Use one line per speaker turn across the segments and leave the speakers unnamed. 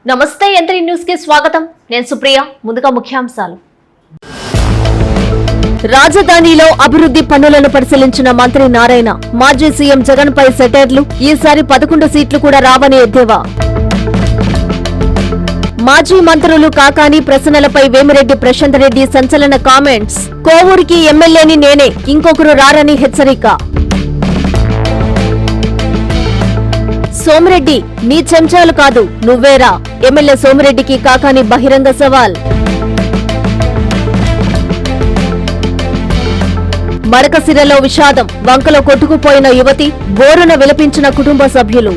నమస్తే యంత్రి న్యూస్ కి స్వాగతం. నేను సుప్రియ. ముందుగా ముఖ్యాంశాలు. రాజధానిలో అభివృద్ధి పనులను పరిశీలించిన మంత్రి నారాయణ. మాజీ సీఎం జగన్ పై సెటైర్లు. ఈసారి 11 సీట్లు కూడా రావని ఎద్దేవా. మాజీ మంత్రులు కాకాని ప్రశ్నలపై వేమిరెడ్డి ప్రశాంత్ రెడ్డి సంచలన కామెంట్స్. కోవూరికి ఎమ్మెల్యేని నేనే, ఇంకొకరు రారని హెచ్చరిక. సోమిరెడ్డి నీ చెంచాలు కాదు నువ్వేరా, ఎమ్మెల్యే సోమిరెడ్డికి కాకాని బహిరంగ సవాల్. మడకసిరలో విషాదం. వంకలో కొట్టుకుపోయిన యువతి, బోరున విలపించిన కుటుంబ సభ్యులు.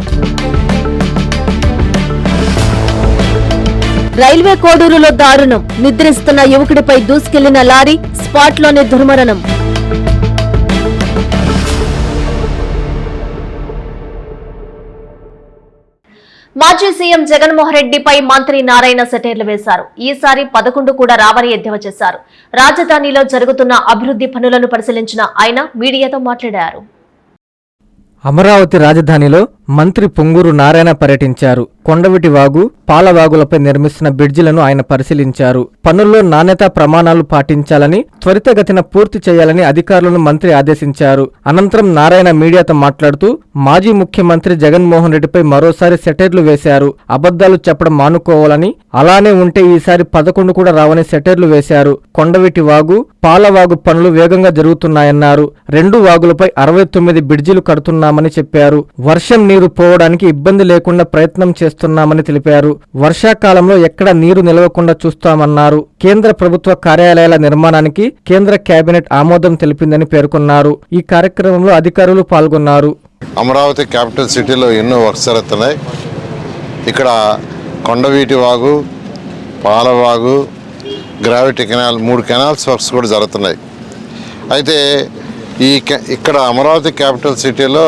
రైల్వే కోడూరులో దారుణం. నిద్రిస్తున్న యువకుడిపై దూసుకెళ్లిన లారీ, స్పాట్లోనే దుర్మరణం. మాజీ సీఎం జగన్మోహన్ రెడ్డిపై మంత్రి నారాయణ సెటైర్లు వేశారు. ఈసారి 11 కూడా రావని ఎద్దేవా చేశారు. రాజధానిలో జరుగుతున్న అభివృద్ధి పనులను పరిశీలించిన ఆయన మీడియాతో మాట్లాడారు.
అమరావతి రాజధానిలో మంత్రి పొంగూరు నారాయణ పర్యటించారు. కొండవిటి వాగు, పాలవాగులపై నిర్మిస్తున్న బ్రిడ్జిలను ఆయన పరిశీలించారు. పనుల్లో నాణ్యతా ప్రమాణాలు పాటించాలని, త్వరితగతిన పూర్తి చేయాలని అధికారులను మంత్రి ఆదేశించారు. అనంతరం నారాయణ మీడియాతో మాట్లాడుతూ మాజీ ముఖ్యమంత్రి జగన్మోహన్ రెడ్డిపై మరోసారి సెటైర్లు వేశారు. అబద్దాలు చెప్పడం మానుకోవాలని, అలానే ఉంటే ఈసారి 11 కూడా రావని సెటైర్లు వేశారు. కొండవిటి వాగు, పాలవాగు పనులు వేగంగా జరుగుతున్నాయన్నారు. 2 వాగులపై 69 బ్రిడ్జిలు కడుతున్నామని చెప్పారు. వర్షం నీరు పోవడానికి ఇబ్బంది లేకుండా ప్రయత్నం చేస్తున్నామని తెలిపారు. వర్షాకాలంలో ఎక్కడ నీరు నిలవకుండా చూస్తామన్నారు. కేంద్ర ప్రభుత్వ కార్యాలయాల నిర్మాణానికి కేంద్ర కేబినెట్ ఆమోదం తెలిపిందని పేర్కొన్నారు. ఈ కార్యక్రమంలో అధికారులు పాల్గొన్నారు.
అమరావతి క్యాపిటల్ సిటీలో ఎన్నో వర్క్స్ జరుగుతున్నాయి. ఇక్కడ Kondaveeti Vagu, Palavagu, gravity canal, 3 canals works కూడా జరుగుతున్నాయి. అయితే ఇక్కడ అమరావతి క్యాపిటల్ సిటీలో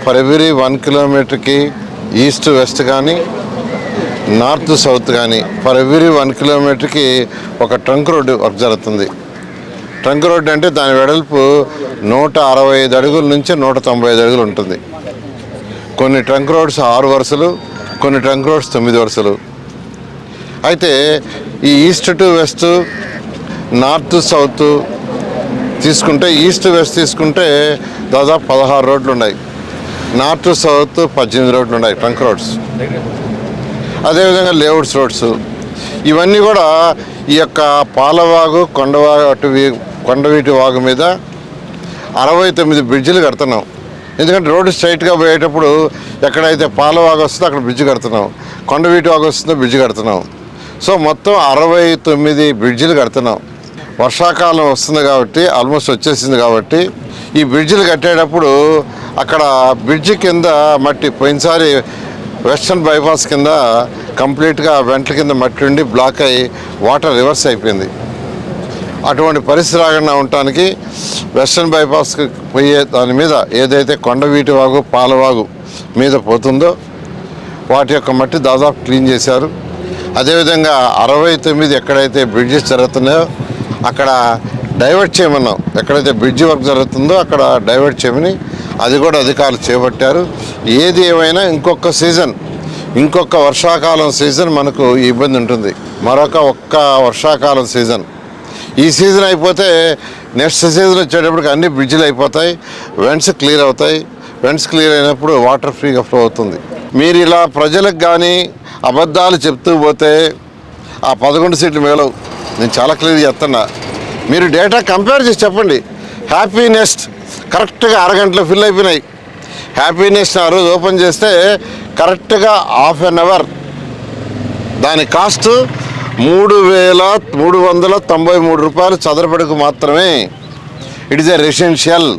ఫర్ ఎవ్రీ 1 కిలోమీటర్కి ఈస్ట్ వెస్ట్ కానీ నార్త్ సౌత్ కానీ ఫర్ ఎవ్రీ 1 కిలోమీటర్కి ఒక ట్రంక్ రోడ్డు వర్క్ జరుగుతుంది. ట్రంక్ రోడ్డు అంటే దాని వెడల్పు 165 అడుగుల నుంచి 195 అడుగులు ఉంటుంది. కొన్ని ట్రంక్ రోడ్స్ 6 వరుసలు, కొన్ని ట్రంక్ రోడ్స్ 9 వరుసలు. అయితే ఈ east to west, north south తీసుకుంటే, ఈస్ట్ వెస్ట్ తీసుకుంటే దాదాపు 16 రోడ్లు ఉన్నాయి. నార్త్ సౌత్ 18 రోడ్లు ఉన్నాయి ట్రంక్ రోడ్స్. అదేవిధంగా లేఅవుట్స్ రోడ్స్. ఇవన్నీ కూడా ఈ యొక్క పాలవాగు, కొండవీటి వాగు మీద 69 బ్రిడ్జిలు కడుతున్నాం. ఎందుకంటే రోడ్డు స్ట్రైట్గా పోయేటప్పుడు ఎక్కడైతే పాలవాగు వస్తుందో అక్కడ బ్రిడ్జి కడుతున్నాం, కొండవీటి వాగు వస్తుందో బ్రిడ్జి కడుతున్నాం. సో మొత్తం 69 బ్రిడ్జిలు కడుతున్నాం. వర్షాకాలం వస్తుంది కాబట్టి, ఆల్మోస్ట్ వచ్చేసింది కాబట్టి ఈ బ్రిడ్జిలు కట్టేటప్పుడు అక్కడ బ్రిడ్జి కింద మట్టి, పోయినసారి వెస్టర్న్ బైపాస్ కింద కంప్లీట్గా వెంట్ల కింద మట్టి ఉండి బ్లాక్ అయ్యి వాటర్ రివర్స్ అయిపోయింది. అటువంటి పరిస్థితి రాకుండా ఉండటానికి వెస్టర్న్ బైపాస్కి పోయే దాని మీద ఏదైతే కొండవీటి వాగు, పాలవాగు మీద పోతుందో వాటి యొక్క మట్టి దాదాపు క్లీన్ చేశారు. అదేవిధంగా 69 ఎక్కడైతే బ్రిడ్జెస్ జరుగుతున్నాయో అక్కడ డైవర్ట్ చేయమన్నాం. ఎక్కడైతే బ్రిడ్జి వర్క్ జరుగుతుందో అక్కడ డైవర్ట్ చేయమని అది కూడా అధికారులు చేపట్టారు. ఏది ఏమైనా ఇంకొక వర్షాకాలం సీజన్ మనకు ఇబ్బంది ఉంటుంది. ఒక్క వర్షాకాలం సీజన్, ఈ సీజన్ అయిపోతే నెక్స్ట్ సీజన్ వచ్చేటప్పటికి అన్ని బ్రిడ్జిలు అయిపోతాయి, వెంట్స్ క్లియర్ అవుతాయి. వెంట్స్ క్లియర్ అయినప్పుడు వాటర్ ఫ్రీగా ఫ్లో అవుతుంది. మీరు ఇలా ప్రజలకు కానీ అబద్ధాలు చెప్తూ పోతే ఆ 11 సీట్లు మిగలవు. నేను చాలా క్లియర్ చెప్తున్నా. మీరు డేటా కంపేర్ చేసి చెప్పండి. హ్యాపీనెస్ట్ కరెక్ట్గా అరగంటలో ఫిల్ అయిపోయినాయి. హ్యాపీనెస్ ఆ రోజు ఓపెన్ చేస్తే కరెక్ట్గా ½ అన్ అవర్. దాని కాస్ట్ 3,393 రూపాయలు చదరపడికి మాత్రమే. It is a residential.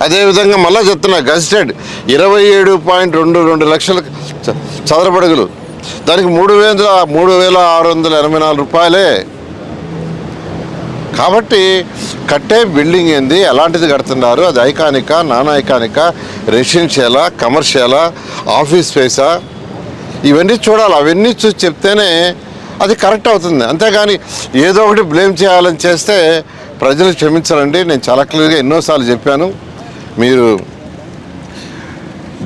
అదేవిధంగా మళ్ళీ చెప్తున్నా, గజిటెడ్ 27.22 లక్షల చదరపడుగులు. దానికి 3,684 రూపాయలే. కాబట్టి కట్టే బిల్డింగ్ ఏంది, ఎలాంటిది కడుతున్నారు, అది ఐకానికా, నాన్ ఐకానికా, రెసిడెన్షియలా, కమర్షియలా, ఆఫీస్ స్పేసా, ఇవన్నీ చూడాలి. అవన్నీ చూసి చెప్తేనే అది కరెక్ట్ అవుతుంది. అంతేగాని ఏదో ఒకటి బ్లేమ్ చేయాలని చేస్తే ప్రజలు క్షమించాలండి. నేను చాలా క్లియర్గా ఎన్నోసార్లు చెప్పాను. మీరు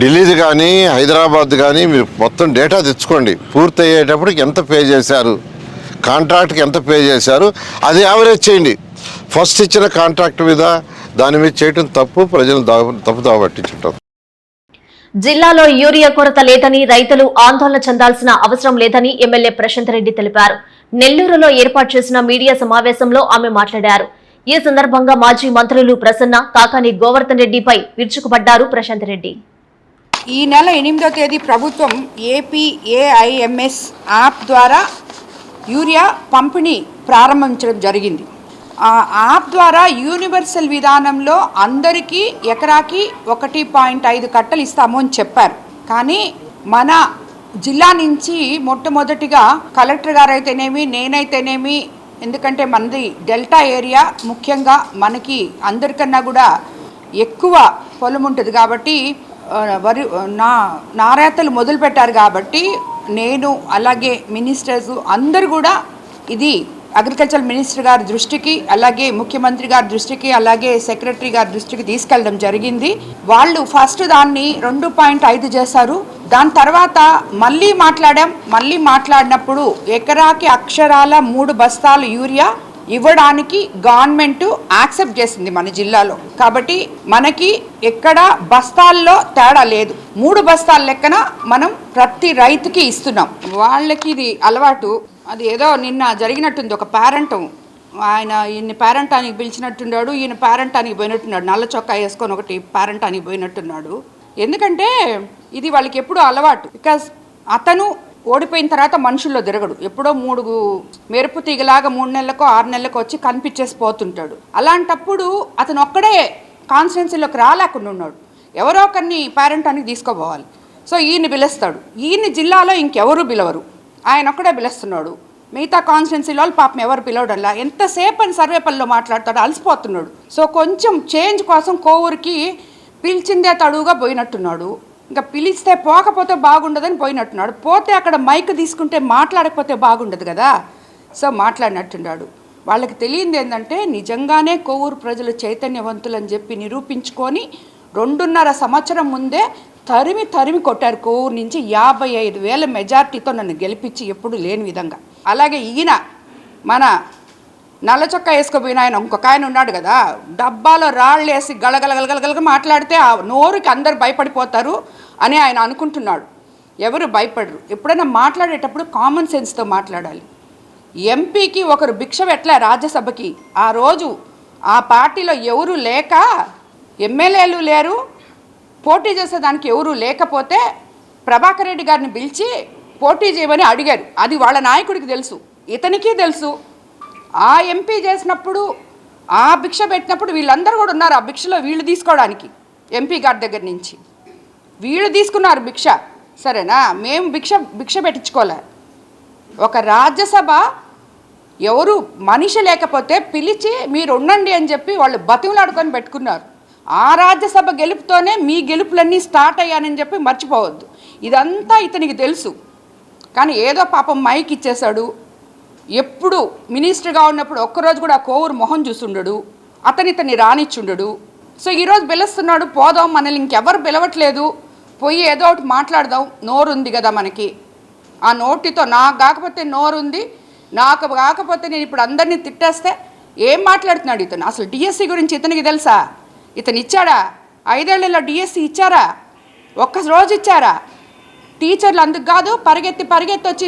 ఢిల్లీది కానీ హైదరాబాద్ కానీ మీరు మొత్తం డేటా తెచ్చుకోండి. పూర్తి అయ్యేటప్పటికి ఎంత పే చేశారు, కాంట్రాక్ట్కి ఎంత పే చేశారు, అది యావరేజ్ చేయండి. ఫస్ట్ ఇచ్చిన కాంట్రాక్ట్ మీద దాని మీద చేయటం తప్పు, ప్రజలు తప్పుదావ పట్టించుంటారు.
జిల్లాలో యూరియా కొరత లేదని, రైతులు ఆందోళన చెందాల్సిన అవసరం లేదని ఎమ్మెల్యే ప్రశాంత్ రెడ్డి తెలిపారు. నెల్లూరులో ఏర్పాటు చేసిన మీడియా సమావేశంలో ఆమె మాట్లాడారు. ఈ సందర్భంగా మాజీ మంత్రులు ప్రసన్న, కాకాని గోవర్ధన్ రెడ్డిపై విరుచుకుపడ్డారు ప్రశాంత్ రెడ్డి.
ఈ నెల 8వ తేదీ ప్రభుత్వం ఏపీఏఐఎంఎస్ యాప్ ద్వారా యూరియా పంపిణీ ప్రారంభించడం జరిగింది. ఆ యాప్ ద్వారా యూనివర్సల్ విధానంలో అందరికీ ఎకరాకి 1.5 కట్టలు ఇస్తాము అని చెప్పారు. కానీ మన జిల్లా నుంచి మొట్టమొదటిగా కలెక్టర్ గారు అయితేనేమి, నేనైతేనేమి, ఎందుకంటే మనది డెల్టా ఏరియా, ముఖ్యంగా మనకి అందరికన్నా కూడా ఎక్కువ పొలం ఉంటుంది కాబట్టి నారేతలు మొదలుపెట్టారు. కాబట్టి నేను అలాగే మినిస్టర్స్ అందరూ కూడా ఇది అగ్రికల్చర్ మినిస్టర్ గారి దృష్టికి, అలాగే ముఖ్యమంత్రి గారి దృష్టికి, అలాగే సెక్రటరీ గారి దృష్టికి తీసుకెళ్ళడం జరిగింది. వాళ్ళు ఫస్ట్ దాన్ని 2.5 చేశారు. దాని తర్వాత మళ్ళీ మాట్లాడినప్పుడు ఎకరాకి అక్షరాల 3 బస్తాలు యూరియా ఇవ్వడానికి గవర్నమెంట్ యాక్సెప్ట్ చేసింది మన జిల్లాలో. కాబట్టి మనకి ఎక్కడ బస్తాల్లో తేడా లేదు. 3 బస్తాల లెక్కన మనం ప్రతి రైతుకి ఇస్తున్నాం. వాళ్ళకి ఇది అలవాటు. అది ఏదో నిన్న జరిగినట్టుంది. ఒక పేరెంట్ ఆయన ఈయన పేరెంటానికి పిలిచినట్టున్నాడు, ఈయన పేరెంటానికి పోయినట్టున్నాడు. నల్ల చొక్కా వేసుకొని ఒకటి పేరెంటానికి పోయినట్టున్నాడు. ఎందుకంటే ఇది వాళ్ళకి ఎప్పుడూ అలవాటు. బికాజ్ అతను ఓడిపోయిన తర్వాత మనుషుల్లో తిరగడు. ఎప్పుడో 3 మెరుపు తీగలాగా 3 నెలలకో 6 నెలలకో వచ్చి కనిపించేసి పోతుంటాడు. అలాంటప్పుడు అతను ఒక్కడే కాన్స్టిట్యున్సీలోకి రాలేకుండా ఉన్నాడు. ఎవరో ఒకరిని పేరెంటానికి తీసుకోపోవాలి. సో ఈయన పిలుస్తాడు. ఈయన జిల్లాలో ఇంకెవరు పిలవరు, ఆయన ఒక్కడే పిలుస్తున్నాడు. మిగతా కాన్స్టిట్యున్సీలో పాపం ఎవరు పిలవడంలా. ఎంతసేపు అని సర్వేపల్లిలో మాట్లాడతాడు, అలసిపోతున్నాడు. సో కొంచెం చేంజ్ కోసం కోవూరికి పిలిచిందే తడువుగా పోయినట్టున్నాడు. ఇంకా పిలిస్తే పోకపోతే బాగుండదని పోయినట్టున్నాడు. పోతే అక్కడ మైక్ తీసుకుంటే మాట్లాడకపోతే బాగుండదు కదా. సో మాట్లాడినట్టున్నాడు. వాళ్ళకి తెలియంది ఏంటంటే నిజంగానే కోవూరు ప్రజలు చైతన్యవంతులని చెప్పి నిరూపించుకొని 2.5 సంవత్సరం ముందే తరిమి కొట్టారు. కోవూరు నుంచి 55,000 మెజార్టీతో నన్ను గెలిపించి ఎప్పుడు లేని విధంగా. అలాగే ఈయన మన నల్ల చొక్కా వేసుకోపోయిన ఆయన ఇంకొక ఆయన ఉన్నాడు కదా, డబ్బాలో రాళ్ళు వేసి గలగలగలగలగలగా మాట్లాడితే ఆ నోరుకి అందరు భయపడిపోతారు అని ఆయన అనుకుంటున్నాడు. ఎవరు భయపడరు. ఎప్పుడైనా మాట్లాడేటప్పుడు కామన్ సెన్స్తో మాట్లాడాలి. ఎంపీకి ఒకరు భిక్ష పెట్టలే రాజ్యసభకి. ఆ రోజు ఆ పార్టీలో ఎవరు లేక, ఎమ్మెల్యేలు లేరు, పోటీ చేసేదానికి ఎవరు లేకపోతే ప్రభాకర్ రెడ్డి గారిని పిలిచి పోటీ చేయమని అడిగారు. అది వాళ్ళ నాయకుడికి తెలుసు, ఇతనికి తెలుసు. ఆ ఎంపీ చేసినప్పుడు, ఆ భిక్ష పెట్టినప్పుడు వీళ్ళందరూ కూడా ఉన్నారు ఆ భిక్షలో. వీళ్ళు తీసుకోవడానికి ఎంపీ గారి దగ్గర నుంచి వీళ్ళు తీసుకున్నారు భిక్ష. సరేనా, మేము భిక్ష పెట్టించుకోలే. ఒక రాజ్యసభ ఎవరు మనిషి లేకపోతే పిలిచి మీరు ఉండండి అని చెప్పి వాళ్ళు బతిమలాడుకొని పెట్టుకున్నారు. ఆ రాజ్యసభ గెలుపుతోనే మీ గెలుపులన్నీ స్టార్ట్ అయ్యానని చెప్పి మర్చిపోవద్దు. ఇదంతా ఇతనికి తెలుసు. కానీ ఏదో పాపం మైక్ ఇచ్చేశాడు. ఎప్పుడు మినిస్టర్గా ఉన్నప్పుడు ఒక్కరోజు కూడా కోవూరు మొహం చూసుండడు, ఇతన్ని రానిచ్చుండడు. సో ఈరోజు పిలుస్తున్నాడు, పోదాం, మనల్ని ఇంకెవరు పిలవట్లేదు, పోయి ఏదో ఒకటి మాట్లాడదాం, నోరు ఉంది కదా మనకి. ఆ నోటితో నాకు కాకపోతే నోరుంది, నాకు కాకపోతే నేను ఇప్పుడు అందరినీ తిట్టేస్తే ఏం మాట్లాడుతున్నాడు ఇతను? అసలు డిఎస్సి గురించి ఇతనికి తెలుసా? ఇతను ఇచ్చాడా? 5 ఏళ్లలో డిఎస్సి ఇచ్చారా? ఒక్క రోజు ఇచ్చారా? టీచర్లు అందుకు కాదు పరిగెత్తి వచ్చి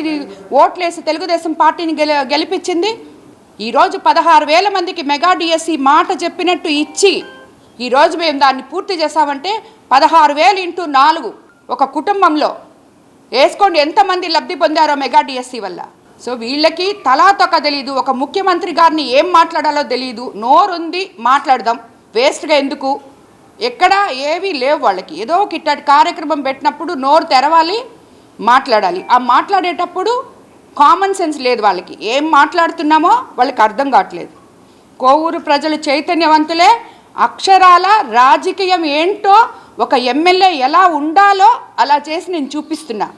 ఓట్లేసి తెలుగుదేశం పార్టీని గెలిపించింది. ఈరోజు 16,000 మందికి మెగా డిఎస్సి మాట చెప్పినట్టు ఇచ్చి ఈరోజు మేము దాన్ని పూర్తి చేసామంటే 16,000 × 4 ఒక కుటుంబంలో వేసుకోండి ఎంతమంది లబ్ధి పొందారో మెగా డిఎస్సి వల్ల. సో వీళ్ళకి తలాతొక్క తెలీదు. ఒక ముఖ్యమంత్రి గారిని ఏం మాట్లాడాలో తెలియదు. నోరుంది, మాట్లాడదాం, వేస్ట్గా ఎందుకు? ఎక్కడ ఏవి లేవు వాళ్ళకి. ఏదో ఒక ఇట్టటి కార్యక్రమం పెట్టినప్పుడు నోరు తెరవాలి, మాట్లాడాలి. ఆ మాట్లాడేటప్పుడు కామన్ సెన్స్ లేదు వాళ్ళకి. ఏం మాట్లాడుతున్నామో వాళ్ళకి అర్థం కావట్లేదు. కోవూరు ప్రజలు చైతన్యవంతులే. అక్షరాల రాజకీయం ఏంటో, ఒక ఎమ్మెల్యే ఎలా ఉండాలో అలా చేసి నేను చూపిస్తున్నా.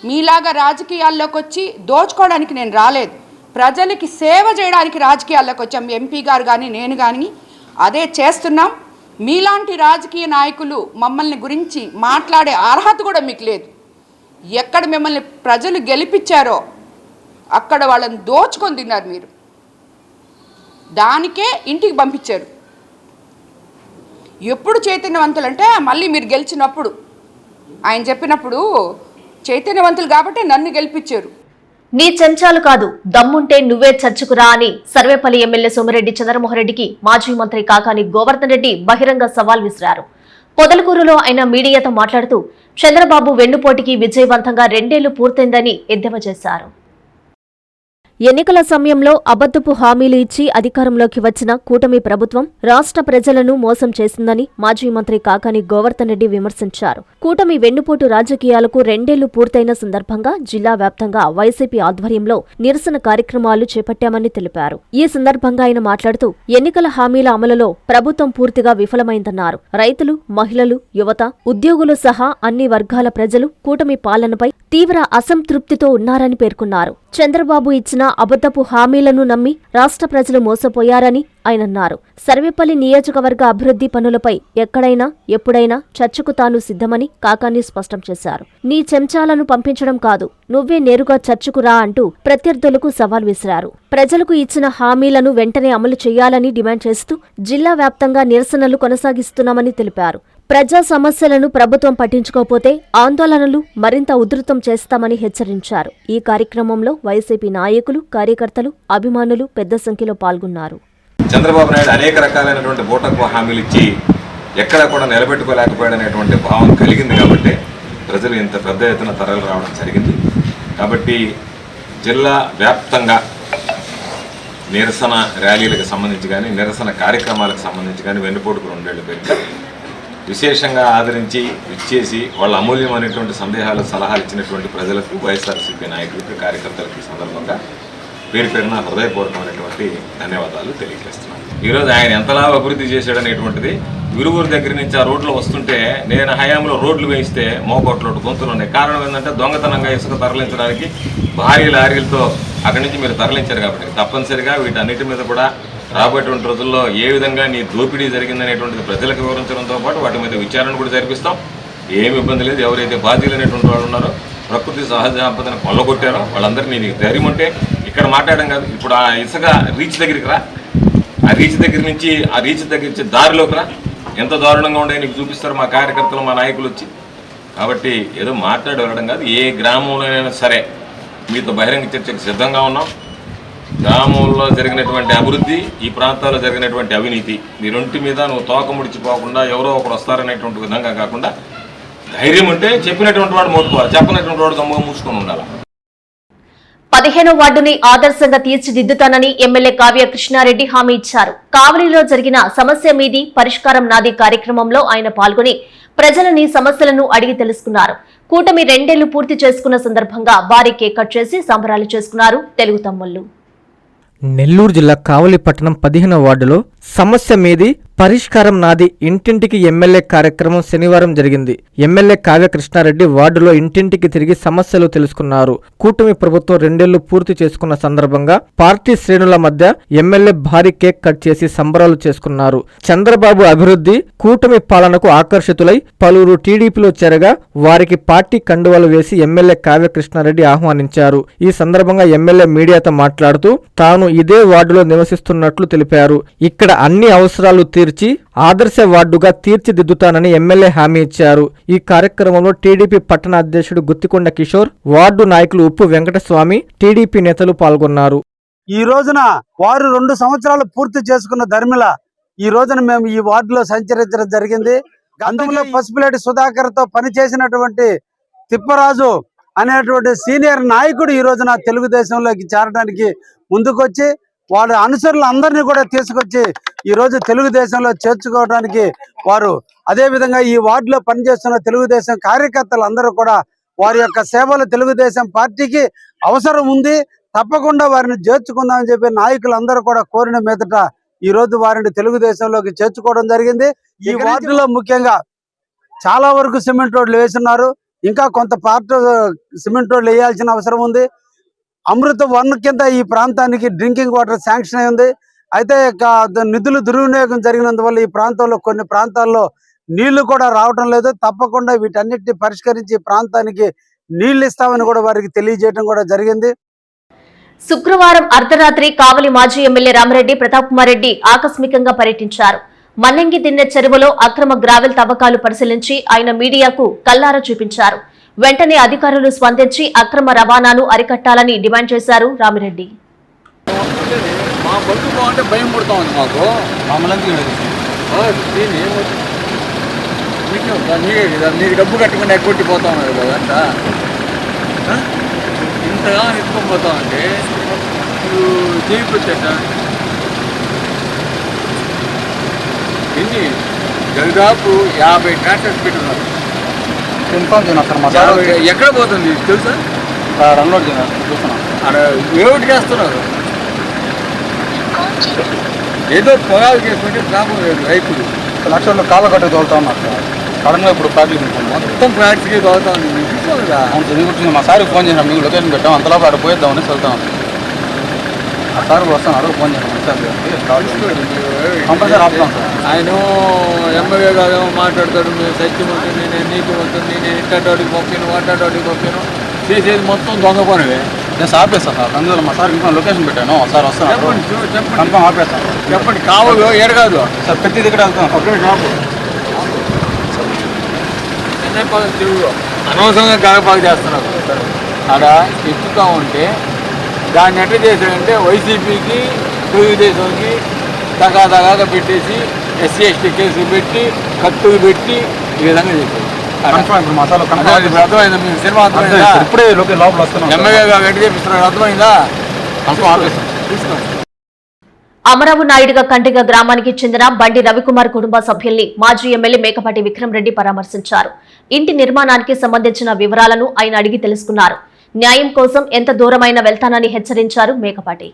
మీలాగా రాజకీయాల్లోకి వచ్చి దోచుకోవడానికి నేను రాలేదు. ప్రజలకి సేవ చేయడానికి రాజకీయాల్లోకి వచ్చాం. ఎంపీ గారు కానీ నేను కానీ అదే చేస్తున్నాం. మీలాంటి రాజకీయ నాయకులు మమ్మల్ని గురించి మాట్లాడే అర్హత కూడా మీకు లేదు. ఎక్కడ మిమ్మల్ని ప్రజలు గెలిపించారో అక్కడ వాళ్ళని దోచుకొని తిన్నారు మీరు. దానికే ఇంటికి పంపించారు. ఎప్పుడు చైతన్యవంతులు అంటే మళ్ళీ మీరు గెలిచినప్పుడు, ఆయన చెప్పినప్పుడు చైతన్యవంతులు కాబట్టి నన్ను గెలిపించారు.
నీ చెంచాలు కాదు, దమ్ముంటే నువ్వే చర్చకురా అని సర్వేపల్లి ఎమ్మెల్యే సోమిరెడ్డి చంద్రమోహన్ రెడ్డికి మాజీ మంత్రి కాకాని గోవర్ధన్ రెడ్డి బహిరంగ సవాల్ విసిరారు. పొదలకూరులో ఆయన మీడియాతో మాట్లాడుతూ చంద్రబాబు వెన్నుపోటుకి విజయవంతంగా 2 ఏళ్లు పూర్తయిందని ఎద్దేవా చేశారు. ఎన్నికల సమయంలో అబద్ధపు హామీలు ఇచ్చి అధికారంలోకి వచ్చిన కూటమి ప్రభుత్వం రాష్ట్ర ప్రజలను మోసం చేసిందని మాజీ మంత్రి కాకాని గోవర్ధన్ రెడ్డి విమర్శించారు. కూటమి వెన్నుపోటు రాజకీయాలకు 2 ఏళ్లు పూర్తయిన సందర్భంగా జిల్లా వ్యాప్తంగా వైసీపీ ఆధ్వర్యంలో నిరసన కార్యక్రమాలు చేపట్టామని తెలిపారు. ఈ సందర్భంగా ఆయన మాట్లాడుతూ ఎన్నికల హామీల అమలులో ప్రభుత్వం పూర్తిగా విఫలమైందన్నారు. రైతులు, మహిళలు, యువత, ఉద్యోగులు సహా అన్ని వర్గాల ప్రజలు కూటమి పాలనపై తీవ్ర అసంతృప్తితో ఉన్నారని పేర్కొన్నారు. చంద్రబాబు ఇచ్చిన అబద్ధపు హామీలను నమ్మి రాష్ట్ర ప్రజలు మోసపోయారని ఆయనన్నారు. సర్వేపల్లి నియోజకవర్గ అభివృద్ధి పనులపై ఎక్కడైనా ఎప్పుడైనా చర్చకు తాను సిద్ధమని కాకాని స్పష్టం చేశారు. నీ చెంచాలను పంపించడం కాదు, నువ్వే నేరుగా చర్చకు రా అంటూ ప్రత్యర్థులకు సవాల్ విసిరారు. ప్రజలకు ఇచ్చిన హామీలను వెంటనే అమలు చేయాలని డిమాండ్ చేస్తూ జిల్లా వ్యాప్తంగా నిరసనలు కొనసాగిస్తున్నామని తెలిపారు. ప్రజా సమస్యలను ప్రభుత్వం పట్టించుకోకపోతే ఆందోళనలు మరింత ఉధృతం చేస్తామని హెచ్చరించారు. ఈ కార్యక్రమంలో వైసీపీ నాయకులు, కార్యకర్తలు, అభిమానులు పెద్ద సంఖ్యలో పాల్గొన్నారు.
చంద్రబాబు నాయుడు అనేక రకాలైనటువంటి బూటకపు హామీలు ఇచ్చి ఎక్కడా కూడా నిలబెట్టుకోలేకపోయాడనేటువంటి భావం కలిగింది కాబట్టి ప్రజలు ఇంత పెద్ద ఎత్తున తరలి రావడం జరిగింది. కాబట్టి జిల్లా వ్యాప్తంగా నిరసన ర్యాలీలకు సంబంధించి కానీ, నిరసన కార్యక్రమాలకు సంబంధించి కానీ వెన్నుపోటుకు 2 ఏళ్లు పెరిగి విశేషంగా ఆదరించి ఇచ్చేసి వాళ్ళ అమూల్యమైనటువంటి సందేహాలు, సలహాలు ఇచ్చినటువంటి ప్రజలకు, వైఎస్ఆర్సీపీ నాయకులకు, కార్యకర్తలకు ఈ సందర్భంగా పేరు పేరున హృదయపూర్వకమైనటువంటి ధన్యవాదాలు తెలియజేస్తున్నాను. ఈరోజు ఆయన ఎంతలా అభివృద్ధి చేశాడనేటువంటిది విరుగురు దగ్గర నుంచి ఆ రోడ్లు వస్తుంటే నేను హయాంలో రోడ్లు వేయిస్తే మోకోట్లోటు గొంతులు ఉన్నాయి. కారణం ఏంటంటే దొంగతనంగా ఇసుక తరలించడానికి భారీ లారీలతో అక్కడి నుంచి మీరు తరలించారు కాబట్టి తప్పనిసరిగా వీటన్నిటి మీద కూడా రాబోయేటువంటి రోజుల్లో ఏ విధంగా నీ దోపిడీ జరిగిందనేటువంటిది ప్రజలకు వివరించడంతో పాటు వాటి మీద విచారణ కూడా జరిపిస్తాం. ఏమి ఇబ్బంది లేదు. ఎవరైతే బాధ్యులైనటువంటి వాళ్ళు ఉన్నారో, ప్రకృతి సహజ సంపదను కొల్లగొట్టారో వాళ్ళందరినీ నీకు ధైర్యం ఉంటే ఇక్కడ మాట్లాడడం కాదు, ఇప్పుడు ఆ ఇసుక రీచ్ దగ్గరికి రా, ఆ రీచ్ దగ్గర నుంచి దారిలోకి రా, ఎంత దారుణంగా ఉండే నీకు చూపిస్తారు మా కార్యకర్తలు, మా నాయకులు వచ్చి. కాబట్టి ఏదో మాట్లాడి వెళ్ళడం కాదు, ఏ గ్రామంలోనైనా సరే మీతో బహిరంగ చర్చకు సిద్ధంగా ఉన్నాం. గ్రామంలో జరిగినటువంటి అభివృద్ధి, ఈ ప్రాంతాల్లో జరిగినటువంటి అవినీతి, ఈ రెంటి మీద నువ్వు తోక ముడిచిపోకుండా ఎవరో ఒకరు వస్తారనేటువంటి విధంగా కాకుండా ధైర్యం ఉంటే చెప్పినటువంటి వాడు మోటుకోవాలి, చెప్పినటువంటి వాడు గమ్ముగా మూసుకొని ఉండాలి.
15వ వార్డుని ఆదర్శంగా తీర్చిదిద్దుతానని ఎమ్మెల్యే కావ్య కృష్ణారెడ్డి హామీ ఇచ్చారు. కావలిలో జరిగిన సమస్య మీది పరిష్కారం నాది కార్యక్రమంలో ఆయన పాల్గొని ప్రజలని సమస్యలను అడిగి తెలుసుకున్నారు. కూటమి 2 ఏళ్లు పూర్తి చేసుకున్న సందర్భంగా భారీ కేక్ కట్ చేసి సంబరాలు చేసుకున్నారు తెలుగు తమ్ముళ్లు.
నెల్లూరు జిల్లా కావలి పట్టణం 15వ వార్డులో సమస్య మీది పరిష్కారం నాది ఇంటింటికి ఎమ్మెల్యే కార్యక్రమం శనివారం జరిగింది. ఎమ్మెల్యే కావ్య కృష్ణారెడ్డి వార్డులో ఇంటింటికి తిరిగి సమస్యలు తెలుసుకున్నారు. కూటమి ప్రభుత్వం 2 ఏళ్లు పూర్తి చేసుకున్న సందర్భంగా పార్టీ శ్రేణుల మధ్య ఎమ్మెల్యే భారీ కేక్ కట్ చేసి సంబరాలు చేసుకున్నారు. చంద్రబాబు అభివృద్ధి, కూటమి పాలనకు ఆకర్షితులై పలువురు టీడీపీలో చేరగా వారికి పార్టీ కండువాలు వేసి ఎమ్మెల్యే కావ్య కృష్ణారెడ్డి ఆహ్వానించారు. ఈ సందర్భంగా ఎమ్మెల్యే మీడియాతో మాట్లాడుతూ తాను ఇదే వార్డులో నివసిస్తున్నట్లు తెలిపారు. ఇక్కడ అన్ని అవసరాలు తీర్చి ఆదర్శ వార్డుగా తీర్చిదిద్దుతానని ఎమ్మెల్యే హామీ ఇచ్చారు. ఈ కార్యక్రమంలో టీడీపీ పట్టణ అధ్యక్షుడు గుత్తికొండ కిషోర్, వార్డు నాయకులు ఉప్పు వెంకటస్వామి, టీడీపీ నేతలు పాల్గొన్నారు.
ఈ రోజున వారు 2 సంవత్సరాలు పూర్తి చేసుకున్న ధర్మిల ఈ రోజున మేము ఈ వార్డులో సంచరించడం జరిగింది. గతంలో పసుపులేటి సుధాకర్ తో పనిచేసినటువంటి తిప్పరాజు అనేటువంటి సీనియర్ నాయకుడు ఈ రోజున తెలుగుదేశంలోకి చేరడానికి ముందుకొచ్చి వాళ్ళ అనుచరులు అందరినీ కూడా తీసుకొచ్చి ఈ రోజు తెలుగుదేశంలో చేర్చుకోవడానికి వారు, అదే విధంగా ఈ వార్డులో పనిచేస్తున్న తెలుగుదేశం కార్యకర్తలు అందరూ కూడా వారి యొక్క సేవలు తెలుగుదేశం పార్టీకి అవసరం ఉంది, తప్పకుండా వారిని చేర్చుకుందామని చెప్పి నాయకులందరూ కూడా కోరిన మీదట ఈ రోజు వారిని తెలుగుదేశంలోకి చేర్చుకోవడం జరిగింది. ఈ వార్డులో ముఖ్యంగా చాలా వరకు సిమెంట్ రోడ్లు వేస్తున్నారు. ఇంకా కొంత పార్ట్ సిమెంట్ రోడ్లు వేయాల్సిన అవసరం ఉంది. అమృత 1 కింద ఈ ప్రాంతానికి డ్రింకింగ్ వాటర్ శాంక్షన్ అయింది. అయితే నిధులు దుర్వినియోగం జరిగినందువల్ల ఈ ప్రాంతంలో కొన్ని ప్రాంతాల్లో నీళ్లు కూడా రావటం లేదు. తప్పకుండా వీటన్నిటిని పరిష్కరించి ప్రాంతానికి నీళ్లు ఇస్తామని కూడా వారికి తెలియజేయడం కూడా జరిగింది.
శుక్రవారం అర్ధరాత్రి కావలి మాజీ ఎమ్మెల్యే రామిరెడ్డి ప్రతాప్ కుమార్ రెడ్డి ఆకస్మికంగా పర్యటించారు. మన్నంగి దిన్నె చెరువులో అక్రమ గ్రావెల్ తవ్వకాలు పరిశీలించి ఆయన మీడియాకు కల్లారా చూపించారు. వెంటనే అధికారులు స్పందించి అక్రమ రవాణాను అరికట్టాలని డిమాండ్ చేశారు రామిరెడ్డి.
మా బస్సు బాగుంటే భయం పడుతూ ఉంది మాకు. నీకు డబ్బు కట్టుకుని ఎగ్గొట్టిపోతా ఉన్నారు కదంతా. ఇంతగా ఎత్తుకొని పోతా ఉంటే నువ్వు చేయిపోచ్చా ఎన్ని దాదాపు 50 ట్రాక్టర్స్ పెట్టున్నారు. ఎక్కడ పోతుంది తెలుసా?
అన్లోడ్ చూస్తున్నాం.
అక్కడ ఏమిటి చేస్తున్నారు? ఏదో పొగాలు చేసుకుంటే ప్రాబ్లం లేదు. రైతులు
లక్షల్లో కాళ్ళ కట్టు తోలుతా ఉన్నారు సార్. సడన్గా ఇప్పుడు ప్రాక్టీస్
మొత్తం ప్రాక్టీస్కి తోలుతా ఉంది. మీకు చూసావు కదా?
చదువుకుంటుంది. మా సార్కి ఫోన్ చేసినాం, మీకు లొకేషన్ పెట్టాం, అంతలోపు అక్కడ పోయేద్దామని చదువుతాం. ఆ సార్ వస్తాను, ఫోన్ చేసాం. కంపల్సరీ ఆపుతాం సార్.
ఆయన ఎమ్మెల్యే గారు మాట్లాడతాడు, మేము సత్యం ఉంటుంది, నేను నీతి ఉంటుంది, నేను ఇంటోడికి పంపాను, వాటాడికి పంపాను. చేసేది మొత్తం దొంగ పనులే.
నేను ఆపేస్తాను సార్. అందువల్ల మా సార్ ఇంకా లొకేషన్ పెట్టాను. సార్ వస్తాను,
చెప్పండి
కన్ఫర్మ్ ఆపేస్తాను.
చెప్పండి. కావాలి ఎడగాదు
సార్, ప్రతి దగ్గర వెళ్తాం.
అక్కడే కాపు చెన్నై పదం తిరుగు అనవసరంగా గాయపాకు చేస్తున్నారు. అక్కడ ఎక్కుతూ ఉంటే దాన్ని ఎట్లా చేశాడంటే వైసీపీకి తెలుగుదేశంకి తగాగా పెట్టేసి ఎస్సీ ఎస్టీ కేసులు పెట్టి కత్తులు పెట్టి ఈ విధంగా చేశారు. అర్థమైందా మీకు? సినిమా అర్థమైందా?
ఇప్పుడే లోపల వస్తున్నాం.
ఎమ్మెల్యే గారు ఎట్లా చేపిస్తున్నారు అర్థమైందా? తీసుకోండి.
అమరావు నాయుడుగా కంటిగ గ్రామానికి చెందిన బండి రవికుమార్ కుటుంబ సభ్యుల్ని మాజీ ఎమ్మెల్యే మేకపాటి విక్రమ్ రెడ్డి పరామర్శించారు. ఇంటి నిర్మాణానికి సంబంధించిన వివరాలను ఆయన అడిగి తెలుసుకున్నారు. న్యాయం కోసం ఎంత దూరమైనా వెళ్తానని హెచ్చరించారు మేకపాటి.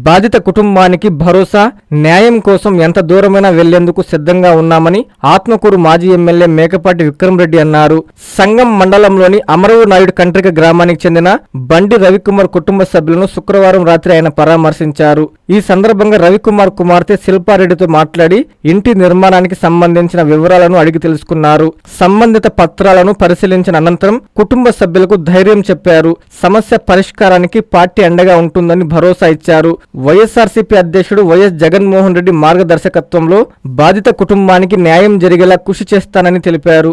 బాధిత కుటుంబానికి భరోసా, న్యాయం కోసం ఎంత దూరమైనా వెళ్లేందుకు సిద్ధంగా ఉన్నామని ఆత్మకూరు మాజీ ఎమ్మెల్యే మేకపాటి విక్రమ్ రెడ్డి అన్నారు. సంగం మండలంలోని అమరవు నాయుడు కంట్రిక గ్రామానికి చెందిన బండి రవికుమార్ కుటుంబ సభ్యులను శుక్రవారం రాత్రి ఆయన పరామర్శించారు. ఈ సందర్భంగా రవికుమార్ కుమార్తె శిల్పారెడ్డితో మాట్లాడి ఇంటి నిర్మాణానికి సంబంధించిన వివరాలను అడిగి తెలుసుకున్నారు. సంబంధిత పత్రాలను పరిశీలించిన అనంతరం కుటుంబ సభ్యులకు ధైర్యం చెప్పారు. సమస్య పరిష్కారానికి పార్టీ అండగా ఉంటుందని భరోసా ఇచ్చారు. వైఎస్ఆర్సీపీ అధ్యక్షుడు వైఎస్ జగన్మోహన్ రెడ్డి మార్గదర్శకత్వంలో బాధిత కుటుంబానికి న్యాయం జరిగేలా కృషి చేస్తానని తెలిపారు.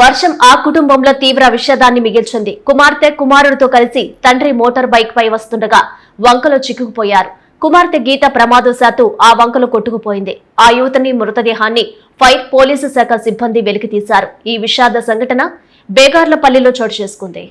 వర్షం ఆ కుటుంబంలో తీవ్ర విషాదాన్ని మిగిల్చింది. కుమార్తె కుమారుడితో కలిసి తండ్రి మోటార్ బైక్ పై వస్తుండగా వంకలో చిక్కుకుపోయారు. కుమార్తె గీత ప్రమాదవశాత్తు ఆ వంకలో కొట్టుకుపోయింది. ఆ యువతిని మృతదేహాన్ని ఫైర్ పోలీసు శాఖ సిబ్బంది వెలికితీశారు. ఈ విషాద సంఘటన బేగార్లపల్లిలో చోటు చేసుకుంది.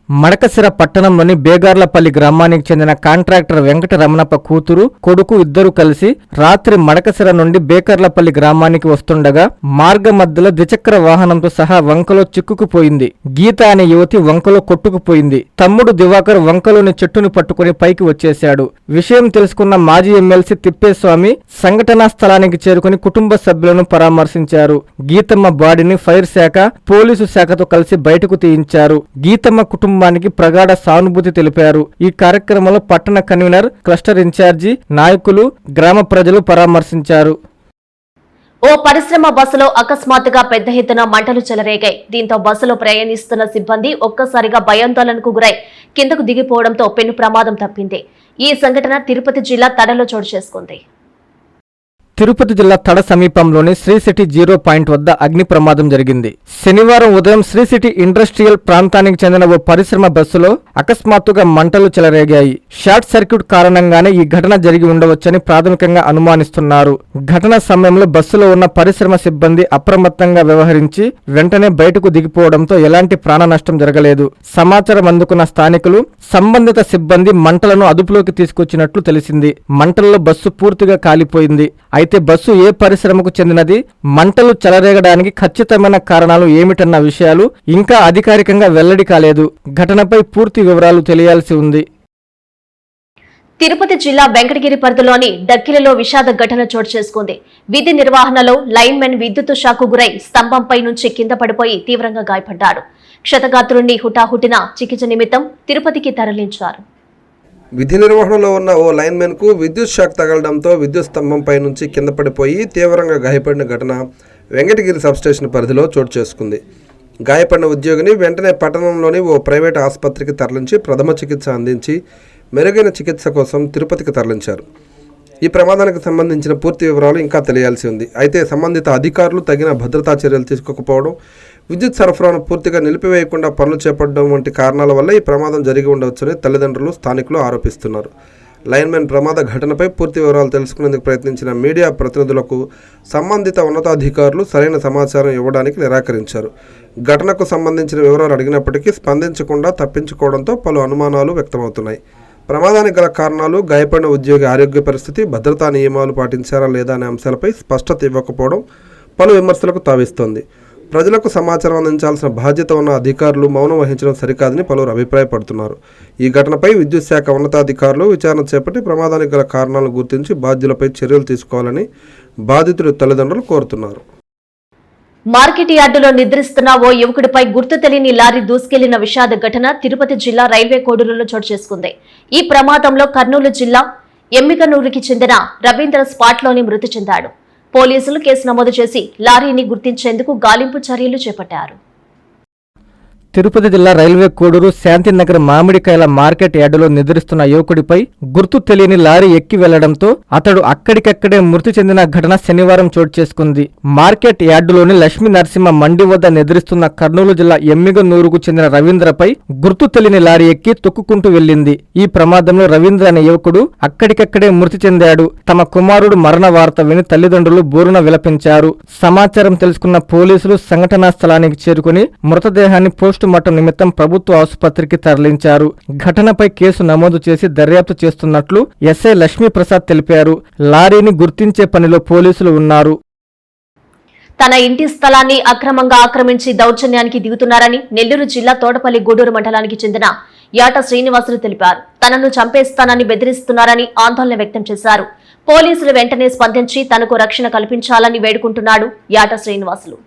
మడకసిర పట్టణంలోని బేగార్లపల్లి గ్రామానికి చెందిన కాంట్రాక్టర్ వెంకట రమణప్ప కూతురు, కొడుకు ఇద్దరు కలిసి రాత్రి మడకసిర నుండి బేకర్లపల్లి గ్రామానికి వస్తుండగా మార్గ మధ్యలో ద్విచక్ర వాహనంతో సహా వంకలో చిక్కుకుపోయింది. గీత అనే యువతి వంకలో కొట్టుకుపోయింది. తమ్ముడు దివాకర్ వంకలోని చెట్టును పట్టుకుని పైకి వచ్చేశాడు. విషయం తెలుసుకున్న మాజీ ఎమ్మెల్సీ తిప్పేస్వామి సంఘటనా స్థలానికి చేరుకుని కుటుంబ సభ్యులను పరామర్శించారు. గీతమ్మ బాడీని ఫైర్ శాఖ, పోలీసు శాఖతో కలిసి బయటకు తీయించారు. గీతమ్మ కుటుంబానికి ప్రగాఢ సానుభూతి తెలిపారు. ఈ కార్యక్రమంలో పట్టణ కన్వీనర్, క్లస్టర్ ఇన్ఛార్జి, నాయకులు, గ్రామ ప్రజలు పరామర్శించారు.
ఓ పరిశ్రమ బస్సులో అకస్మాత్తుగా పెద్ద ఎత్తున మంటలు చెలరేగాయి. దీంతో బస్సులో ప్రయాణిస్తున్న సిబ్బంది ఒక్కసారిగా భయాందోళనకు గురై కిందకు దిగిపోవడంతో పెను ప్రమాదం తప్పింది. ఈ సంఘటన తిరుపతి జిల్లా తడలో చోటు చేసుకుంది.
తిరుపతి జిల్లా తడ సమీపంలోని శ్రీ సిటీ 0 పాయింట్ వద్ద అగ్ని ప్రమాదం జరిగింది. శనివారం ఉదయం శ్రీ సిటీ ఇండస్ట్రియల్ ప్రాంతానికి చెందిన ఓ పరిశ్రమ బస్సులో అకస్మాత్తుగా మంటలు చెలరేగాయి. షార్ట్ సర్క్యూట్ కారణంగానే ఈ ఘటన జరిగి ఉండవచ్చని ప్రాథమికంగా అనుమానిస్తున్నారు. ఘటన సమయంలో బస్సులో ఉన్న పరిశ్రమ సిబ్బంది అప్రమత్తంగా వ్యవహరించి వెంటనే బయటకు దిగిపోవడంతో ఎలాంటి ప్రాణ నష్టం జరగలేదు. సమాచారం అందుకున్న స్థానికులు, సంబంధిత సిబ్బంది మంటలను అదుపులోకి తీసుకొచ్చినట్లు తెలిసింది. మంటల్లో బస్సు పూర్తిగా కాలిపోయింది. అయితే బస్సు ఏ పరిశ్రమకు చెందినది, మంటలు చెలరేగడానికి ఖచ్చితమైన కారణాలు ఏమిటన్న విషయాలు ఇంకా అధికారికంగా వెల్లడి కాలేదు. ఘటనపై పూర్తి వివరాలు తెలియాల్సి ఉంది.
తిరుపతి జిల్లా వెంకటగిరి పరిధిలోని డక్కిలలో విషాద ఘటన చోటు చేసుకుంది. విధి నిర్వహణలో లైన్మెన్ విద్యుత్ షాకు గురై స్తంభంపై నుంచి కింద పడిపోయి తీవ్రంగా గాయపడ్డాడు. క్షతగాత్రుడిని హుటాహుటిన చికిత్స నిమిత్తం తిరుపతికి తరలించారు.
విధి నిర్వహణలో ఉన్న ఓ లైన్మెన్కు విద్యుత్ షాక్ తగలడంతో విద్యుత్ స్తంభంపై నుంచి కింద పడిపోయి తీవ్రంగా గాయపడిన ఘటన వెంకటగిరి సబ్స్టేషన్ పరిధిలో చోటు చేసుకుంది. గాయపడిన ఉద్యోగిని వెంటనే పట్టణంలోని ఓ ప్రైవేట్ ఆసుపత్రికి తరలించి ప్రథమ చికిత్స అందించి మెరుగైన చికిత్స కోసం తిరుపతికి తరలించారు. ఈ ప్రమాదానికి సంబంధించిన పూర్తి వివరాలు ఇంకా తెలియాల్సి ఉంది. అయితే సంబంధిత అధికారులు తగిన భద్రతా చర్యలు తీసుకోకపోవడం, విద్యుత్ సరఫరాను పూర్తిగా నిలిపివేయకుండా పనులు చేపట్టడం వంటి కారణాల వల్ల ఈ ప్రమాదం జరిగి ఉండవచ్చని తల్లిదండ్రులు, స్థానికులు ఆరోపిస్తున్నారు. లైన్మెన్ ప్రమాద ఘటనపై పూర్తి వివరాలు తెలుసుకునేందుకు ప్రయత్నించిన మీడియా ప్రతినిధులకు సంబంధిత ఉన్నతాధికారులు సరైన సమాచారం ఇవ్వడానికి నిరాకరించారు. ఘటనకు సంబంధించిన వివరాలు అడిగినప్పటికీ స్పందించకుండా తప్పించుకోవడంతో పలు అనుమానాలు వ్యక్తమవుతున్నాయి. ప్రమాదానికి గల కారణాలు, గాయపడిన ఉద్యోగి ఆరోగ్య పరిస్థితి, భద్రతా నియమాలు పాటించారా లేదా అనే అంశాలపై స్పష్టత ఇవ్వకపోవడం పలు విమర్శలకు తావిస్తోంది. ప్రజలకు సమాచారం అందించాల్సిన బాధ్యత ఉన్న అధికారులు మౌనం వహించడం సరికాదని పలువురు అభిప్రాయపడుతున్నారు. ఈ ఘటనపై విద్యుత్ శాఖ ఉన్నతాధికారులు విచారణ చేపట్టి ప్రమాదానికి గల కారణాలను గుర్తించి బాధ్యులపై చర్యలు తీసుకోవాలని బాధితుడి తల్లిదండ్రులు కోరుతున్నారు.
మార్కెట్ యార్డులో నిద్రిస్తున్న ఓ యువకుడిపై గుర్తు తెలియని లారీ దూసుకెళ్లిన విషాద ఘటన తిరుపతి జిల్లా రైల్వే కోడూరులో చోటు చేసుకుంది. ఈ ప్రమాదంలో కర్నూలు జిల్లా ఎమ్మిగనూరుకి చెందిన రవీంద్ర స్పాట్లోని మృతి చెందాడు. పోలీసులు కేసు నమోదు చేసి లారీని గుర్తించేందుకు గాలింపు చర్యలు చేపట్టారు.
తిరుపతి జిల్లా రైల్వే కోడూరు శాంతినగర్ మామిడికాయల మార్కెట్ యార్డులో నిద్రిస్తున్న యువకుడిపై గుర్తు తెలియని లారీ ఎక్కి వెళ్లడంతో అతడు అక్కడికక్కడే మృతి చెందిన ఘటన శనివారం చోటు చేసుకుంది. మార్కెట్ యార్డులోని లక్ష్మీ నరసింహ మండి వద్ద నిద్రిస్తున్న కర్నూలు జిల్లా ఎమ్మిగనూరుకు చెందిన రవీంద్రపై గుర్తు తెలియని లారీ ఎక్కి తొక్కుకుంటూ వెళ్లింది. ఈ ప్రమాదంలో రవీంద్ర అనే యువకుడు అక్కడికక్కడే మృతి చెందాడు. తమ కుమారుడు మరణ వార్త విని తల్లిదండ్రులు బోరున విలపించారు. సమాచారం తెలుసుకున్న పోలీసులు సంఘటనా స్థలానికి చేరుకుని మృతదేహాన్ని పోస్టుమార్టం నిమిత్తం ప్రభుత్వ ఆసుపత్రికి తరలించారు. ఘటనపై కేసు నమోదు చేసి దర్యాప్తు చేస్తున్నట్లు ఎస్ఐ లక్ష్మీప్రసాద్ తెలిపారు. లారీని గుర్తించే పనిలో పోలీసులు ఉన్నారు.
తన ఇంటి స్థలాన్ని అక్రమంగా ఆక్రమించి దౌర్జన్యానికి దిగుతున్నారని నెల్లూరు జిల్లా తోటపల్లి గూడూరు మండలానికి చెందిన యాట శ్రీనివాసులు తెలిపారు. తనను చంపేస్తానని బెదిరిస్తున్నారని ఆందోళన వ్యక్తం చేశారు. పోలీసులు వెంటనే స్పందించి తనకు రక్షణ కల్పించాలని వేడుకుంటున్నాడు యాట శ్రీనివాసులు.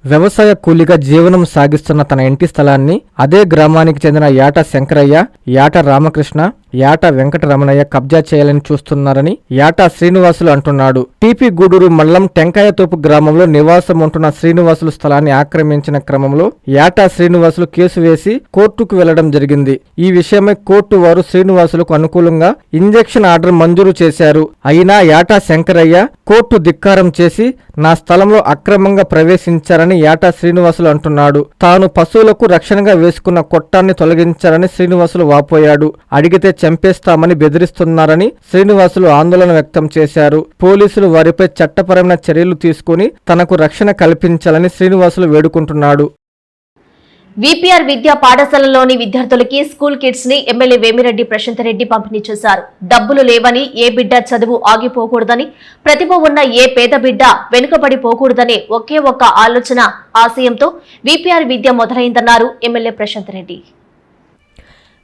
వ్యవసాయ కూలీగా జీవనం సాగిస్తున్న తన ఇంటి స్థలాన్ని అదే గ్రామానికి చెందిన యాట శంకరయ్య, యాట రామకృష్ణ, యాట వెంకటరమణయ్య కబ్జా చేయాలని చూస్తున్నారని యాట శ్రీనివాసులు అంటున్నాడు. టీపీ గూడూరు మండలం టెంకాయతోపు గ్రామంలో నివాసం ఉంటున్న శ్రీనివాసులు స్థలాన్ని ఆక్రమించిన క్రమంలో యాట శ్రీనివాసులు కేసు వేసి కోర్టుకు వెళ్లడం జరిగింది. ఈ విషయమై కోర్టు వారు శ్రీనివాసులకు అనుకూలంగా ఇంజెక్షన్ ఆర్డర్ మంజూరు చేశారు. అయినా యాట శంకరయ్య కోర్టు ధిక్కారం చేసి నా స్థలంలో అక్రమంగా ప్రవేశించారని యాట శ్రీనివాసులు అంటున్నాడు. తాను పశువులకు రక్షణగా వేసుకున్న కొట్టాన్ని తొలగించారని శ్రీనివాసులు వాపోయాడు. అడిగితే చంపేస్తామని బెదిరిస్తున్నారని శ్రీనివాసులు ఆందోళన వ్యక్తం చేశారు. పోలీసులు వారిపై చట్టపరమైన చర్యలు తీసుకుని తనకు రక్షణ కల్పించాలని శ్రీనివాసులు వేడుకుంటున్నాడు.
విపిఆర్ విద్యా పాఠశాలలోని విద్యార్థులకి స్కూల్ కిట్స్ ని ఎమ్మెల్యే వేమిరెడ్డి ప్రశాంత్ రెడ్డి పంపిణీ చేశారు. డబ్బులు లేవని ఏ బిడ్డ చదువు ఆగిపోకూడదని, ప్రతిభ ఉన్న ఏ పేద బిడ్డ వెనుకబడిపోకూడదనే ఒకే ఒక్క ఆలోచన ఆశయంతో విపిఆర్ విద్య మొదలైందన్నారు ఎమ్మెల్యే ప్రశాంత్ రెడ్డి.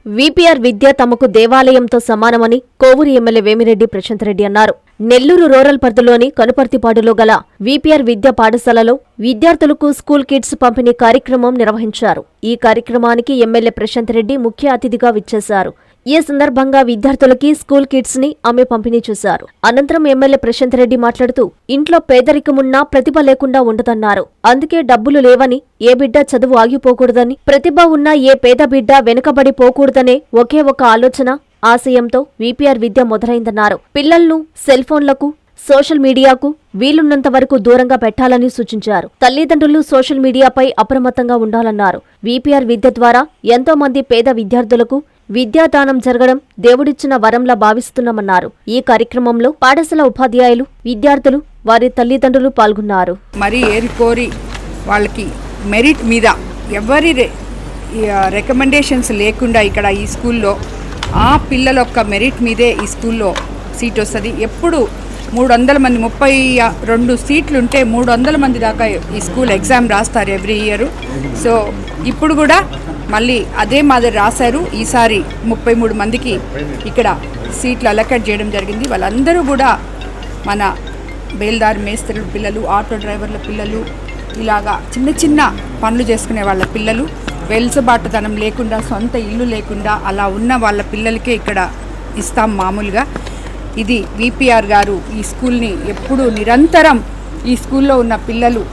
విపిఆర్ విద్య తమకు దేవాలయంతో సమానమని కోవూరు ఎమ్మెల్యే వేమిరెడ్డి ప్రశాంత్ రెడ్డి అన్నారు. నెల్లూరు రూరల్ పరిధిలోని కనుపర్తిపాడులో గల విపిఆర్ విద్యా పాఠశాలలో విద్యార్థులకు స్కూల్ కిట్స్ పంపిణీ కార్యక్రమం నిర్వహించారు. ఈ కార్యక్రమానికి ఎమ్మెల్యే ప్రశాంత్ రెడ్డి ముఖ్య అతిథిగా విచ్చేశారు. ఈ సందర్భంగా విద్యార్థులకి స్కూల్ కిట్స్ ని ఆమె పంపిణీ చేశారు. అనంతరం ఎమ్మెల్యే ప్రశాంత్ రెడ్డి మాట్లాడుతూ ఇంట్లో పేదరికమున్నా ప్రతిభ లేకుండా ఉండదన్నారు. అందుకే డబ్బులు లేవని ఏ బిడ్డ చదువు ఆగిపోకూడదని, ప్రతిభ ఉన్న ఏ పేద బిడ్డ వెనుకబడిపోకూడదనే ఒకే ఒక ఆలోచన ఆశయంతో విపిఆర్ విద్య మొదలైందన్నారు. పిల్లలను సెల్ ఫోన్లకు, సోషల్ మీడియాకు వీలున్నంత వరకు దూరంగా పెట్టాలని సూచించారు. తల్లిదండ్రులు సోషల్ మీడియాపై అప్రమత్తంగా ఉండాలన్నారు. విపిఆర్ విద్య ద్వారా ఎంతో మంది పేద విద్యార్థులకు విద్యాదానం జరగడం దేవుడిచ్చిన వరంలా భావిస్తున్నామన్నారు. ఈ కార్యక్రమంలో పాఠశాల ఉపాధ్యాయులు, విద్యార్థులు, వారి తల్లిదండ్రులు పాల్గొన్నారు.
మరి ఏరికోరి వాళ్ళకి మెరిట్ మీద ఎవరి రికమెండేషన్స్ లేకుండా ఇక్కడ ఈ స్కూల్లో ఆ పిల్లల యొక్క మెరిట్ మీదే ఈ స్కూల్లో సీట్ వస్తుంది. ఎప్పుడు 300 మంది 32 సీట్లు ఉంటే 300 మంది దాకా ఈ స్కూల్ ఎగ్జామ్ రాస్తారు ఎవ్రీ ఇయర్. సో ఇప్పుడు కూడా మళ్ళీ అదే మాదిరి రాశారు. ఈసారి 33 మందికి ఇక్కడ సీట్లు అలకేట్ చేయడం జరిగింది. వాళ్ళందరూ కూడా మన బేల్దారి మేస్త్రుల పిల్లలు, ఆటో డ్రైవర్ల పిల్లలు, ఇలాగా చిన్న చిన్న పనులు చేసుకునే వాళ్ళ పిల్లలు వెలుసుబాటుతనం లేకుండా, సొంత ఇల్లు లేకుండా అలా ఉన్న వాళ్ళ పిల్లలకే ఇక్కడ ఇస్తాం మామూలుగా. ఇది విపిఆర్ గారు ఈ స్కూల్ని ఎప్పుడూ నిరంతరం ఈ స్కూల్లో ఉన్న పిల్లలు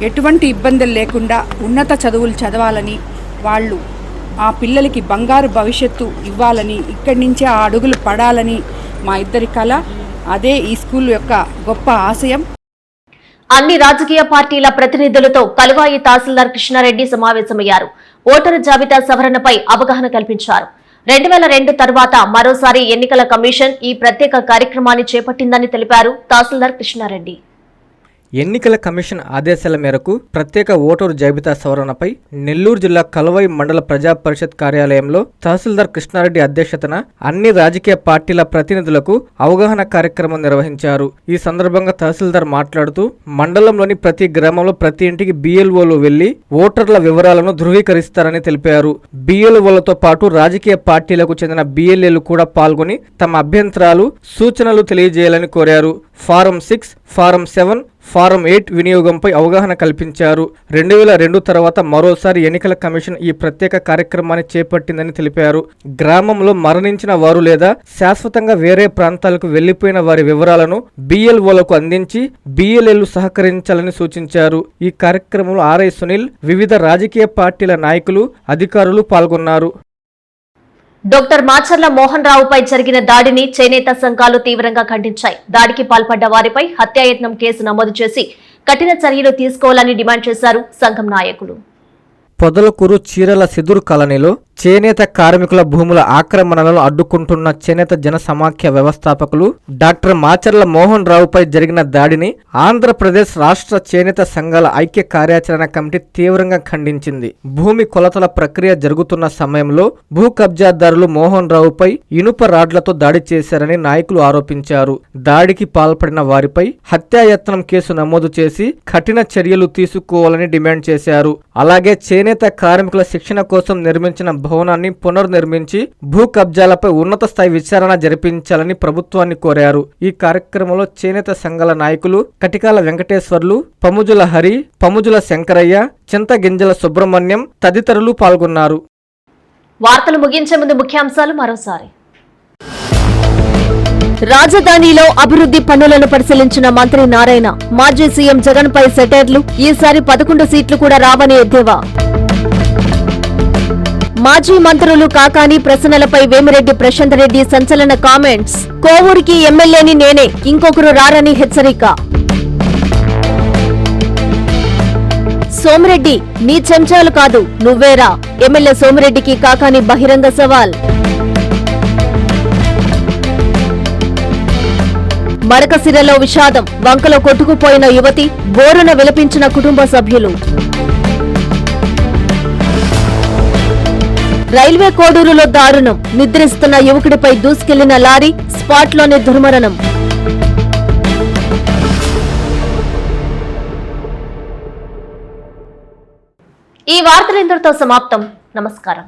ఎటువంటి ఇబ్బందులు లేకుండా ఉన్నత చదువులు చదవాలని, వాళ్ళు ఆ పిల్లలకి బంగారు భవిష్యత్తు ఇవ్వాలని, ఇక్కడి నుంచే ఆ అడుగులు పడాలని మా ఇద్దరి కల. అదే ఈ స్కూల్ యొక్క గొప్ప ఆశయం.
అన్ని రాజకీయ పార్టీల ప్రతినిధులతో కలువాయి తహసీల్దార్ కృష్ణారెడ్డి సమావేశమయ్యారు. ఓటరు జాబితా సవరణపై అవగాహన కల్పించారు. 2002 తర్వాత మరోసారి ఎన్నికల కమిషన్ ఈ ప్రత్యేక కార్యక్రమాన్ని చేపట్టిందని తెలిపారు తహసీల్దార్ కృష్ణారెడ్డి.
ఎన్నికల కమిషన్ ఆదేశాల మేరకు ప్రత్యేక ఓటరు జాబితా సవరణపై నెల్లూరు జిల్లా కలువాయి మండల ప్రజా పరిషత్ కార్యాలయంలో తహసీల్దార్ కృష్ణారెడ్డి అధ్యక్షతన అన్ని రాజకీయ పార్టీల ప్రతినిధులకు అవగాహన కార్యక్రమం నిర్వహించారు. ఈ సందర్భంగా తహసీల్దార్ మాట్లాడుతూ మండలంలోని ప్రతి గ్రామంలో ప్రతి ఇంటికి బిఎల్ఓలు వెళ్లి ఓటర్ల వివరాలను ధృవీకరిస్తారని తెలిపారు. బిఎల్ఓలతో పాటు రాజకీయ పార్టీలకు చెందిన బిఎల్ఏలు కూడా పాల్గొని తమ అభ్యంతరాలు, సూచనలు తెలియజేయాలని కోరారు. ఫారం 6, ఫారం 7, ఫారం 8 వినియోగంపై అవగాహన కల్పించారు. 2002 తర్వాత మరోసారి ఎన్నికల కమిషన్ ఈ ప్రత్యేక కార్యక్రమాన్ని చేపట్టిందని తెలిపారు. గ్రామంలో మరణించిన వారు లేదా శాశ్వతంగా వేరే ప్రాంతాలకు వెళ్లిపోయిన వారి వివరాలను బిఎల్ఓలకు అందించి బిఎల్ఏలు సహకరించాలని సూచించారు. ఈ కార్యక్రమంలో ఆర్ఐ సునీల్, వివిధ రాజకీయ పార్టీల నాయకులు, అధికారులు పాల్గొన్నారు.
డాక్టర్ మాచర్ల మోహన్ రావుపై జరిగిన దాడిని చేనేత సంఘాలు తీవ్రంగా ఖండించాయి. దాడికి పాల్పడ్డ వారిపై హత్యాయత్నం కేసు నమోదు చేసి కఠిన చర్యలు తీసుకోవాలని డిమాండ్ చేశారు సంఘం నాయకులు.
పొదలకూరు చీరల సిదురు కాలనీలో చేనేత కార్మికుల భూముల ఆక్రమణలను అడ్డుకుంటున్న చేనేత జన సమాఖ్య వ్యవస్థాపకులు డాక్టర్ మాచర్ల మోహన్ రావుపై జరిగిన దాడిని ఆంధ్రప్రదేశ్ రాష్ట్ర చేనేత సంఘాల ఐక్య కార్యాచరణ కమిటీ తీవ్రంగా ఖండించింది. భూమి కొలతల ప్రక్రియ జరుగుతున్న సమయంలో భూ కబ్జాదారులు మోహన్ రావుపై ఇనుప రాడ్లతో దాడి చేశారని నాయకులు ఆరోపించారు. దాడికి పాల్పడిన వారిపై హత్యాయత్నం కేసు నమోదు చేసి కఠిన చర్యలు తీసుకోవాలని డిమాండ్ చేశారు. అలాగే చేనేత కార్మికుల శిక్షణ కోసం నిర్మించిన భవనాన్ని పునర్నిర్మించి భూ కబ్జాలపై ఉన్నత స్థాయి విచారణ జరిపించాలని ప్రభుత్వాన్ని కోరారు. ఈ కార్యక్రమంలో చేనేత సంఘాల నాయకులు కటికాల వెంకటేశ్వర్లు, పముజుల హరి, పముజుల శంకరయ్య, చింతగింజల సుబ్రహ్మణ్యం తదితరులు పాల్గొన్నారు.
వార్తలు ముగించే ముందు ముఖ్యాంశాలు మరోసారి. రాజధానిలో అభివృద్ధి పనులను పరిశీలించిన మంత్రి నారాయణ. మాజీ సీఎం జగన్ పై సెటైర్లు. ఈసారి 11 సీట్లు కూడా రావని ఎద్దేవా. మాజీ మంత్రులు కాకాని ప్రశ్నలపై వేమిరెడ్డి ప్రశాంత్ రెడ్డి సంచలన కామెంట్స్. కోవూరికి ఎమ్మెల్యేని నేనే, ఇంకొకరు రారని హెచ్చరిక. సోమిరెడ్డి నీ చెంచాలు కాదు నువ్వేరా, ఎమ్మెల్యే సోమిరెడ్డికి కాకాని బహిరంగ సవాల్. మడకసిరలో విషాదం. వంకలో కొట్టుకుపోయిన యువతి, బోరున విలపించిన కుటుంబ సభ్యులు. రైల్వే కోడూరులో దారుణం. నిద్రిస్తున్న యువకుడిపై దూసుకెళ్లిన లారీ, స్పాట్లోనే దుర్మరణం. ఈ వార్తలు ఇంతటితో సమాప్తం. నమస్కారం.